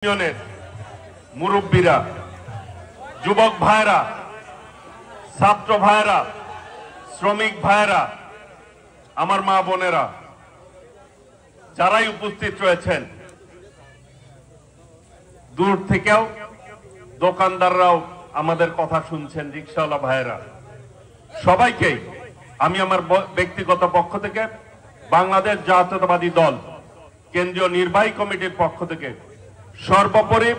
ইউনিয়নের মুরব্বীরা, যুবক ভাইরা, ছাত্র ভাইরা, শ্রমিক ভাইরা, আমার মা বোনেরা, যারাই উপস্থিত রয়েছেন, দূর থেকেও দোকানদাররাও আমাদের কথা শুনছেন, রিকশাওয়ালা ভাইরা, সবাইকে আমি আমার ব্যক্তিগত পক্ষ থেকে বাংলাদেশ জাতীয়তাবাদী দল কেন্দ্রীয় নির্বাহী কমিটির পক্ষ থেকে সর্বোপরি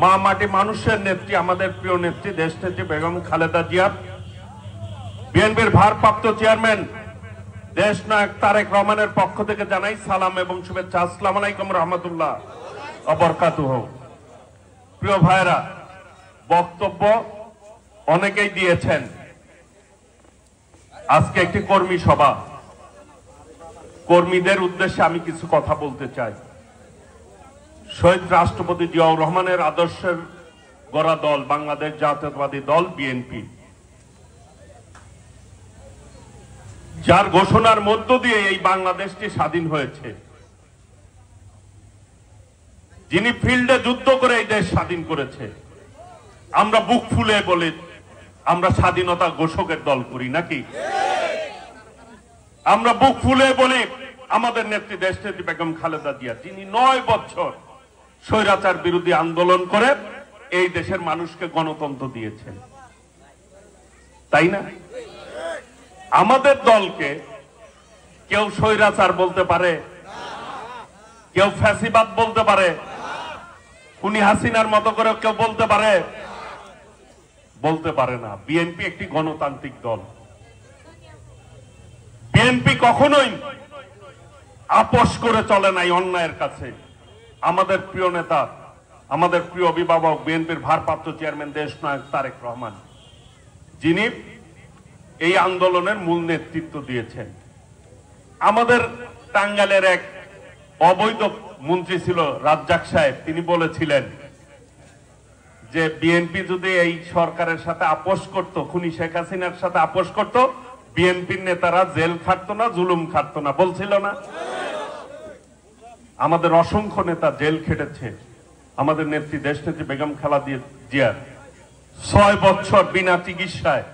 মা মাটি মানুষের নেত্রী, আমাদের প্রিয় নেত্রী দেশনেত্রী বেগম খালেদা জিয়া, বিএনপির ভারপ্রাপ্ত চেয়ারম্যান দেশনায়ক তারেক রহমানের পক্ষ থেকে জানাই সালাম এবং শুভেচ্ছা। আসসালামু আলাইকুম রহমতুল্লাহ ওয়া বারাকাতুহু। প্রিয় ভাইরা, বক্তব্য অনেকেই দিয়েছেন। আজকে একটি কর্মী সভা, কর্মীদের উদ্দেশ্যে আমি কিছু কথা বলতে চাই। শহীদ রাষ্ট্রপতি জিয়াউর রহমানের আদর্শের গড়া দল বাংলাদেশ জাতীয়তাবাদী দল বিএনপি, যার ঘোষণার মধ্য দিয়ে এই বাংলাদেশটি স্বাধীন হয়েছে, যিনি ফিল্ডে যুদ্ধ করে এই দেশ স্বাধীন করেছে, আমরা বুক ফুলে বলি আমরা স্বাধীনতা ঘোষকের দল করি নাকি? আমরা বুক ফুলে বলি আমাদের নেত্রী দেশনেত্রী বেগম খালেদা জিয়া, যিনি 9 বছর স্বৈরাচার বিরোধী আন্দোলন করে এই দেশের মানুষকে গণতন্ত্র দিয়েছেন, তাই না? আমাদের দলকে কেউ স্বৈরাচার বলতে পারে, কেউ ফ্যাসিবাদ বলতে পারে, খুনি হাসিনার মতো করে কেউ বলতে পারে? বলতে পারে না। বিএনপি একটি গণতান্ত্রিক দল। বিএনপি কখনোই আপোষ করে চলে নাই অন্যায়ের কাছে। আমাদের প্রিয় নেতা, আমাদের প্রিয় অভিভাবক, বিএনপির ভারপ্রাপ্ত চেয়ারম্যান দেশনায়ক তারেক রহমান, যিনি এই আন্দোলনের মূল নেতৃত্ব দিয়েছেন। আমাদের টাঙ্গাইলের এক অবৈধ মন্ত্রী ছিল রাজ্জাক সাহেব, তিনি বলেছিলেন যে বিএনপি যদি এই সরকারের সাথে আপোষ করত, খুনি শেখ হাসিনার সাথে আপোষ করত, বিএনপির নেতারা জেল খাটতো না, জুলুম খাটতো না, বলছিল না? আমাদের অসংখ্য নেতা জেল খেটেছে। আমাদের নেত্রী দেশনেত্রী বেগম খালেদা জিয়া 6 বছর বিনা চিকিৎসায়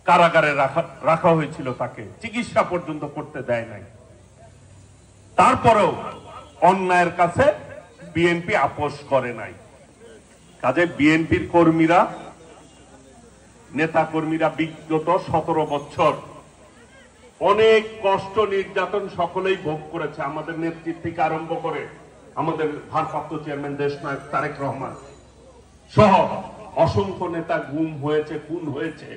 কারাগারে রাখা হয়েছিল, তাকে চিকিৎসা পর্যন্ত করতে দেয় নাই। তারপরেও অন্যায়ের কাছে বিএনপি আপোষ করে নাই। কাজে বিএনপির কর্মীরা, নেতা কর্মীরা বিগত 17 বছর অনেক কষ্ট নির্যাতন সকলেই ভোগ করেছে। আমাদের নেতৃত্ব থেকে আরম্ভ করে আমাদের ভারপ্রাপ্ত চেয়ারম্যান দেশনায়ক তারেক রহমান সহ অসংখ্য নেতা গুম হয়েছে, খুন হয়েছে,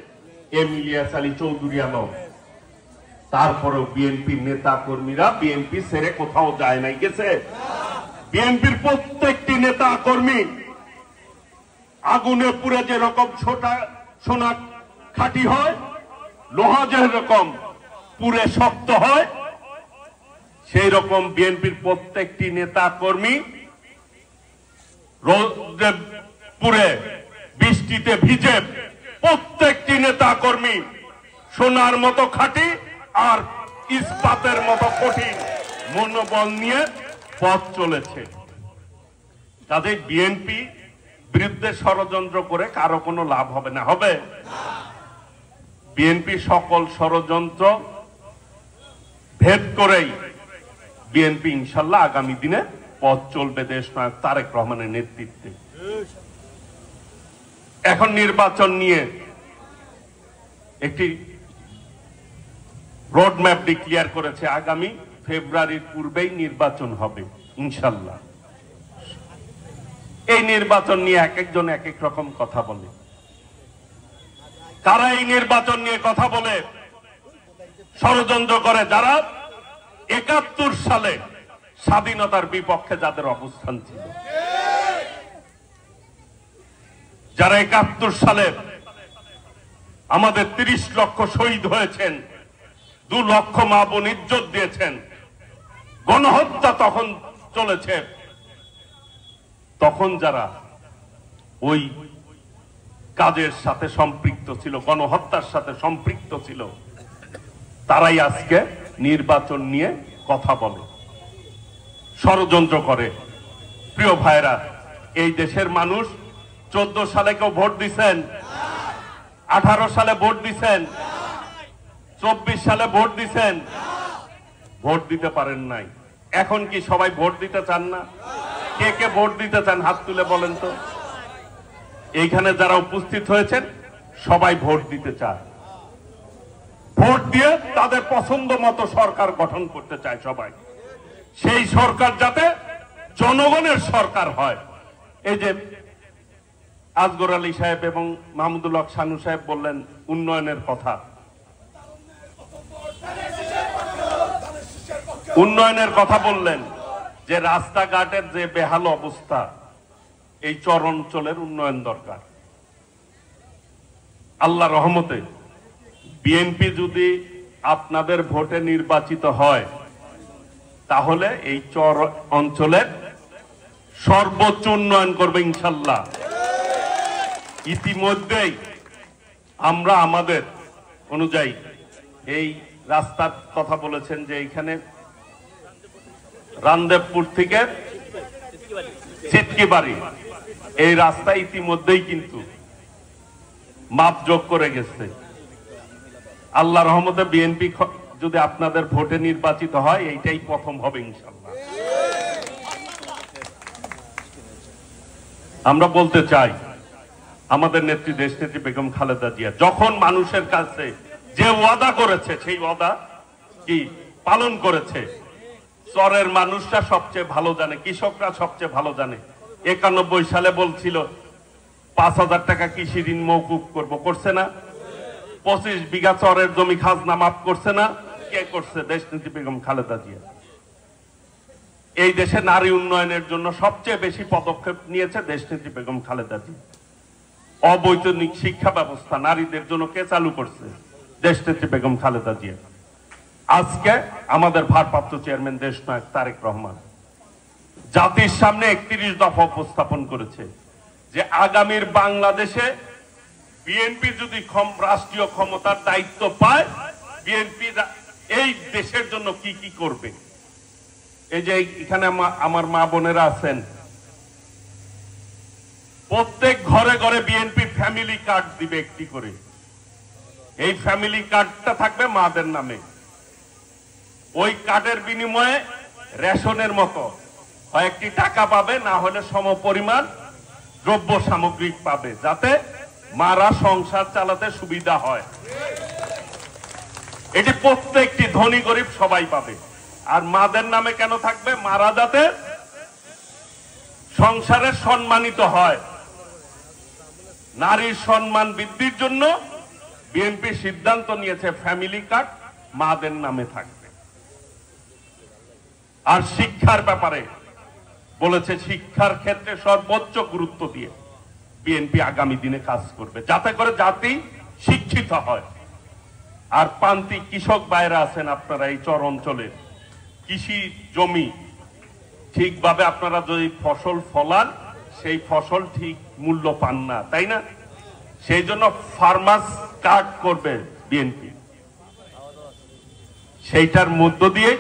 এম ইলিয়াস আলী, চৌধুরী আলম। তারপরেও বিএনপির নেতা কর্মীরা বিএনপি ছেড়ে কোথাও যায় নাই, গেছে? বিএনপির প্রত্যেকটি নেতা কর্মী আগুনে পুড়ে যেরকম সোনা খাঁটি হয়, লোহা যেরকম পুরে শক্ত হয়, সেই রকম বিএনপির প্রত্যেকটি নেতা কর্মী রোদে পুড়ে বৃষ্টিতে ভিজে, প্রত্যেকটি নেতা কর্মী সোনার মতো খাঁটি আর ইস্পাতের মতো কঠিন মনোবল নিয়ে পথ চলেছে। কাজে বিএনপি বিরুদ্ধে ষড়যন্ত্র করে কারো কোনো লাভ হবে না। হবে? বিএনপি সকল ষড়যন্ত্র ভেদ করেই বিএনপি ইনশাল্লাহ আগামী দিনে পথ চলবে দেশনায়ক তারেক রহমানের নেতৃত্বে। এখন নির্বাচন নিয়ে একটি রোডম্যাপ ডিক্লেয়ার করেছে। আগামী ফেব্রুয়ারির পূর্বেই নির্বাচন হবে ইনশাল্লাহ। এই নির্বাচন নিয়ে এক একজন এক এক রকম কথা বলে। কারা এই নির্বাচন নিয়ে কথা বলে, ষড়যন্ত্র করে? যারা 71 সালে স্বাধীনতার বিপক্ষে যাদের অবস্থান ছিল, যারা 71 সালে আমাদের 30 লক্ষ শহীদ হয়েছেন, 2 লক্ষ মা বোন ইজ্জত দিয়েছেন, গণহত্যা তখন চলেছে, তখন যারা ওই কাজের সাথে সম্পৃক্ত ছিল, গণহত্যার সাথে সম্পৃক্ত ছিল, তারাই আজকে নির্বাচন নিয়ে কথা বলে, ষড়যন্ত্র করে। প্রিয় ভাইরা, এই দেশের মানুষ 14 সালে কেউ ভোট দিছেন, 18 সালে ভোট দিছেন, 24 সালে ভোট দিছেন, ভোট দিতে পারেন নাই। এখন কি সবাই ভোট দিতে চান না? কে কে ভোট দিতে চান হাত তুলে বলেন তো। এইখানে যারা উপস্থিত হয়েছেন সবাই ভোট দিতে চায়, ভোট দিয়ে তাদের পছন্দ মতো সরকার গঠন করতে চায় সবাই। সেই সরকার যাতে জনগণের সরকার হয়। এই যে আসগর আলী সাহেব এবং মাহমুদুল হক শানু সাহেব বললেন উন্নয়নের কথা, উন্নয়নের কথা বললেন যে রাস্তাঘাটের যে বেহাল অবস্থা, এই চর অঞ্চলের উন্নয়ন দরকার। আল্লাহ রহমতে বিএনপি যদি আপনাদের ভোটে নির্বাচিত হয় তাহলে এই চর অঞ্চলের সর্বোচ্চ উন্নয়ন করবে ইনশাল্লাহ। ইতিমধ্যেই আমরা আমাদের অনুযায়ী এই রাস্তার কথা বলেছেন যে এইখানে রামদেবপুর থেকে চিটকিবাড়ি এই রাস্তা ইতিমধ্যেই কিন্তু মাপ যোগ করে গেছে। আল্লাহ রহমতে বিএনপি যদি আপনাদের ভোটে নির্বাচিত হয় এইটাই প্রথম হবে ইনশাআল্লাহ। আমরা বলতে চাই আমাদের নেত্রী দেশনেত্রী বেগম খালেদা জিয়া যখন মানুষের কাছে যে ওয়াদা করেছে সেই ওয়াদা কি পালন করেছে। চরের মানুষরা সবচেয়ে ভালো জানে, কৃষকরা সবচেয়ে ভালো জানে। 91 সালে বলছিল 5,000 টাকা কৃষি ঋণ মওকুফ করব, করছে না? 25 বিঘা চরের জমি খাজনা মাফ করছে না? কে করছে? দেশনেত্রী বেগম খালেদা জিয়া। এই দেশে নারী উন্নয়নের জন্য সবচেয়ে বেশি পদক্ষেপ নিয়েছে দেশনেত্রী বেগম খালেদা জিয়া। অবৈতনিক শিক্ষা ব্যবস্থা নারীদের জন্য কে চালু করছে? দেশনেত্রী বেগম খালেদা জিয়া। আজকে আমাদের ভারপ্রাপ্ত চেয়ারম্যান দেশনায়ক তারেক রহমান জাতির সামনে 31 দফা উপস্থাপন করেছে যে আগামীর বাংলাদেশে বিএনপি যদি রাষ্ট্রীয় ক্ষমতার দায়িত্ব পায়, বিএনপি এই দেশের জন্য কি কি করবে। এই যে এখানে আমার মা বোনেরা আছেন, প্রত্যেক ঘরে ঘরে বিএনপি ফ্যামিলি কার্ড দিবে একটি করে। এই ফ্যামিলি কার্ডটা থাকবে মাদের নামে। ওই কার্ডের বিনিময়ে রেশনের মতো হয় একটি টাকা পাবে, না হলে সমপরিমাণ দ্রব্য সামগ্রিক পাবে, যাতে মারা সংসার চালাতে সুবিধা হয়। এটি প্রত্যেকটি ধনী গরিব সবাই পাবে। আর মাদের নামে কেন থাকবে? মারা যাতে সংসারে সম্মানিত হয়। নারীর সম্মান বৃদ্ধির জন্য বিএনপি সিদ্ধান্ত নিয়েছে ফ্যামিলি কার্ড মাদের নামে থাকবে। আর শিক্ষার ব্যাপারে বলেছে শিক্ষার ক্ষেত্রে সর্বোচ্চ গুরুত্ব দিয়ে বিএনপি আগামী দিনে কাজ করবে, যাতে করে জাতি শিক্ষিত হয়। আর প্রান্তিক কৃষক ভাইরা আছেন আপনারা এই চর অঞ্চলের, কৃষি জমি ঠিকভাবে আপনারা যদি ফসল ফলান সেই ফসল ঠিক মূল্য পান না, তাই না? সেই জন্য ফার্মার্স কার্ড করবে বিএনপি। সেইটার মধ্য দিয়ে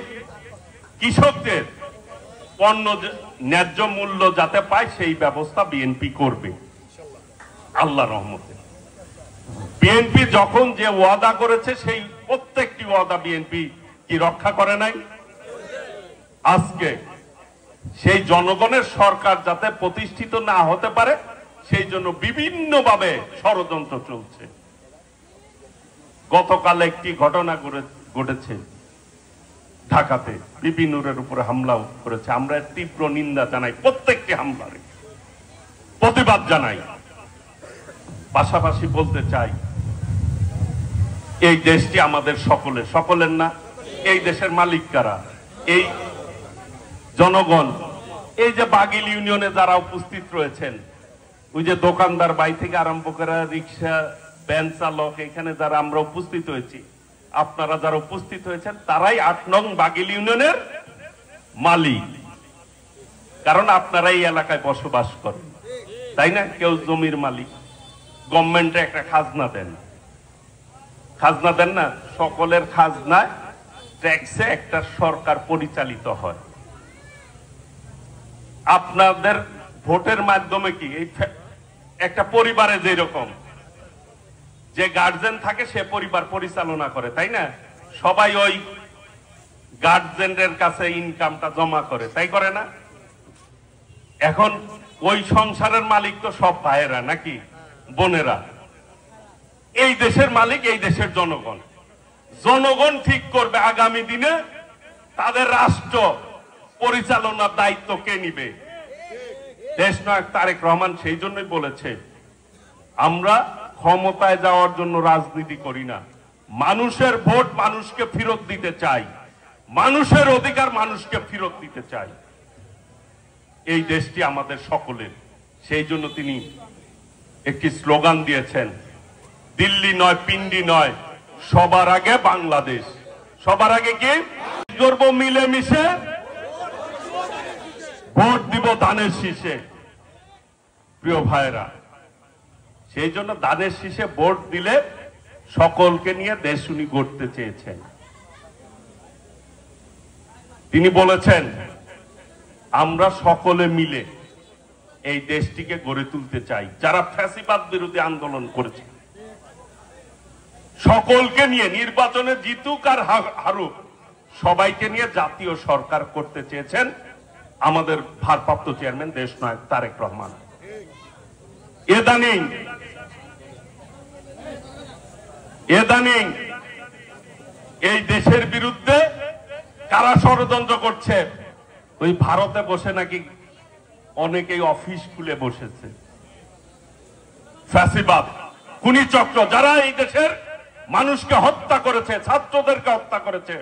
কৃষকদের পণ্য ন্যায্য মূল্য যাতে পায় সেই ব্যবস্থা বিএনপি করবে আল্লাহ রহমতে। বিএনপি যখন যে ওয়াদা করেছে সেই প্রত্যেকটি ওয়াদা বিএনপি কি রক্ষা করে নাই? আজকে সেই জনগণের সরকার যাতে প্রতিষ্ঠিত না হতে পারে সেই জন্য বিভিন্নভাবে ষড়যন্ত্র চলছে। গতকাল একটি ঘটনা ঘটেছে ঢাকাতে, বিপি নূরের উপরে হামলা করেছে। আমরা তীব্র নিন্দা জানাই, প্রত্যেকটি হামলার প্রতিবাদ জানাই। পাশাপাশি বলতে চাই এই দেশটি আমাদের সকলের না। এই দেশের মালিক কারা? এই জনগণ। এই যে বাগিল ইউনিয়নে যারা উপস্থিত রয়েছেন, ওই যে দোকানদার বাই থেকে আরম্ভ করে রিক্সা ভ্যান চালক, এখানে যারা আমরা উপস্থিত হয়েছি, আপনারা যারা উপস্থিত হয়েছেন তারাই 8 নং বাগিল ইউনিয়নের মালিক। কারণ আপনারা এই এলাকায় বসবাস করেন, তাই না? কেউ জমির মালিক। গভর্নমেন্টে একটা খাজনা দেন, খাজনা দেন না? সকলের খাজনায় ট্যাক্সে একটা সরকার পরিচালিত হয়। আপনাদের ভোটের মাধ্যমে কি এই একটা পরিবারে যেরকম যে গার্জেন থাকে সে পরিবার পরিচালনা করে, তাই না? সবাই ওই গার্জেনের কাছে ইনকামটা জমা করে, তাই করে না? এখন ওই সংসারের মালিক তো সব ভাইয়েরা নাকি বোনেরা। এই দেশের মালিক এই দেশের জনগণ। জনগণ ঠিক করবে আগামী দিনে তাদের রাষ্ট্র পরিচালনার দায়িত্ব কে নিবে। দেশনায়ক তারেক রহমান সেই জন্যই বলেছে, আমরা ক্ষমতায় যাওয়ার জন্য রাজনীতি করি না, মানুষের ভোট মানুষকে ফেরত দিতে চাই, মানুষের অধিকার মানুষকে ফেরত দিতে চাই। এই দেশটি আমাদের সকলের। সেই জন্য তিনি একটি স্লোগান দিয়েছেন, দিল্লি নয় পিন্ডি নয়, সবার আগে বাংলাদেশ। সবার আগে কি করবো? মিলেমিশে ভোট দিব ধানের শীষে। প্রিয় ভাইরা, সেই জন্য ধানের শীষে ভোট দিলে সকলকে নিয়ে দেশ উনি গড়তে চেয়েছেন। তিনি বলেছেন, আমরা সকলে মিলে এই দেশটিকে গড়ে তুলতে চাই। যারা ফ্যাসিবাদ বিরোধী আন্দোলন করেছে সকলকে নিয়ে, নির্বাচনে জিতুক আর হারুক সবাইকে নিয়ে জাতীয় সরকার করতে চেয়েছেন আমাদের ভারপ্রাপ্ত চেয়ারম্যান দেশনায়ক তারেক রহমান। এদানিং এই দেশের বিরুদ্ধে কারা ষড়যন্ত্র করছে? ওই ভারতে বসে নাকি অনেকেই অফিস খুলে বসেছে। ফ্যাসিবাদ খুনি চক্র যারা এই দেশের মানুষকে হত্যা করেছে, ছাত্রদেরকে হত্যা করেছে,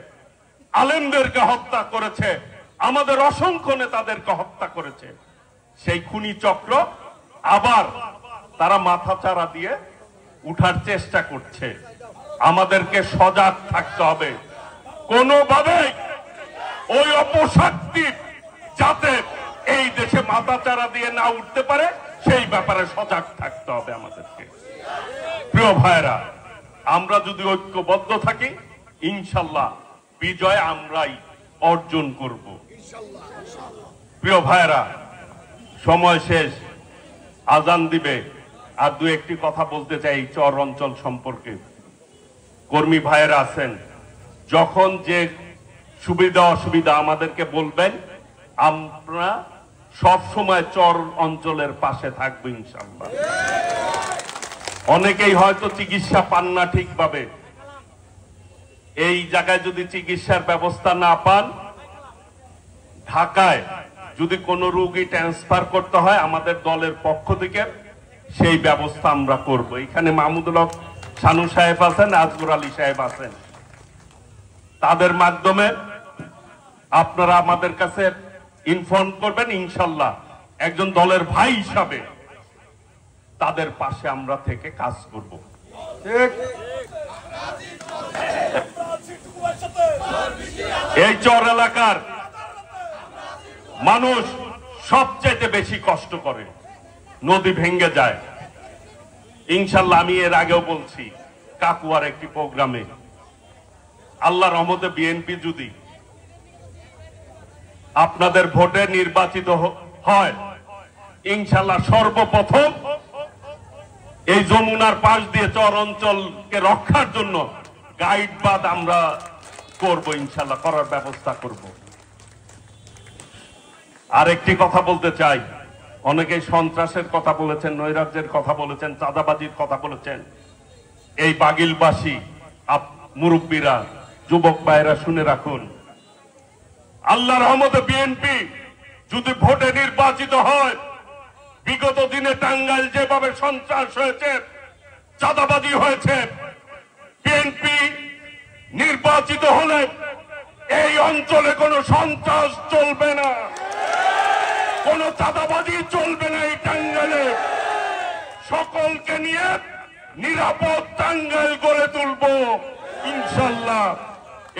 আলেমদেরকে হত্যা করেছে, আমাদের অসংখ্য নেতাদেরকে হত্যা করেছে, সেই খুনি চক্র আবার তারা মাথাচাড়া দিয়ে উঠার চেষ্টা করছে। আমাদেরকে সজাগ থাকতে হবে, কোনোভাবে ওই অপশক্তি যাতে এই দেশে মাথাচাড়া দিয়ে না উঠতে পারে সেই ব্যাপারে সজাগ থাকতে হবে আমাদেরকে। প্রিয় ভাইরা, আমরা যদি ঐক্যবদ্ধ থাকি ইনশাল্লাহ বিজয় আমরাই অর্জন করব। প্রিয় ভাইরা, সময় শেষ, আজান দিবে। আর দু একটি কথা বলতে চাই চর অঞ্চল সম্পর্কে। কর্মী ভাইয়েরা আছেন, যখন যে সুবিধা অসুবিধা আমাদেরকে বলবেন, আমরা সব সময় চর অঞ্চলের পাশে থাকবো ইনশাআল্লাহ। অনেকেই হয়তো চিকিৎসা পান না ঠিকভাবে, এই জায়গায় যদি চিকিৎসার ব্যবস্থা না পান, ঢাকায় যদি কোনো রোগী ট্রান্সফার করতে হয় আমাদের দলের পক্ষ থেকে সেই ব্যবস্থা আমরা করব। এখানে মাহমুদুল হক শানু সাহেব আছেন, আজগর আলী সাহেব আছেন, তাদের মাধ্যমে আপনারা আমাদের কাছে ইনফর্ম করবেন। ইনশাল্লাহ একজন দলের ভাই হিসাবে তাদের পাশে আমরা থেকে কাজ করব। এই চর এলাকার মানুষ সবচেয়ে বেশি কষ্ট করে, নদী ভেঙে যায়। ইনশাল্লাহ আমি এর আগেও বলছি কাকুয়ার একটি প্রোগ্রামে, আল্লাহর রহমতে বিএনপি যদি আপনাদের ভোটে নির্বাচিত হয়, ইনশাল্লাহ সর্বপ্রথম এই যমুনার পাশ দিয়ে চর অঞ্চলকে রক্ষার জন্য গাইড বাঁধ আমরা করব, ইনশাল্লাহ করার ব্যবস্থা করব। আরেকটি কথা বলতে চাই, অনেকেই সন্ত্রাসের কথা বলেছেন, নৈরাজ্যের কথা বলেছেন, চাঁদাবাজির কথা বলেছেন। এই বাগিলবাসী মুরব্বীরা, যুবক ভাইয়েরা শুনে রাখুন, আল্লাহর রহমতে বিএনপি যদি ভোটে নির্বাচিত হয়, বিগত দিনে টাঙ্গাইল যেভাবে সন্ত্রাস হয়েছে, চাঁদাবাজি হয়েছে, বিএনপি নির্বাচিত হলে এই অঞ্চলে কোনো সন্ত্রাস চলবে না, কোনো চাঁদাবাজি চলবে না। এই টাঙ্গাইলে সকলকে নিয়ে নিরাপদ টাঙ্গাইল গড়ে তুলব ইনশাল্লাহ,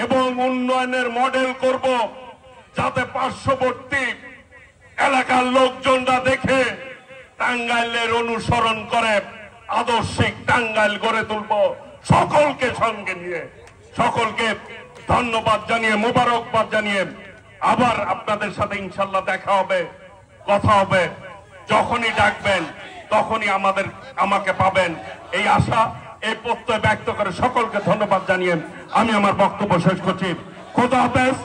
এবং উন্নয়নের মডেল করব, যাতে পার্শ্ববর্তী এলাকার লোকজনরা দেখে টাঙ্গাইলের অনুসরণ করে আদর্শিক টাঙ্গাইল গড়ে তুলব। সকলকে সঙ্গে নিয়ে, সকলকে ধন্যবাদ জানিয়ে, মোবারকবাদ জানিয়ে আবার আপনাদের সাথে ইনশাল্লাহ দেখা হবে কথা হবে, যখনই ডাকবেন তখনই আমাকে পাবেন, এই আশা এই প্রত্যয় ব্যক্ত করে সকলকে ধন্যবাদ জানিয়ে আমি আমার বক্তব্য শেষ করছি। খোদা হাফেজ।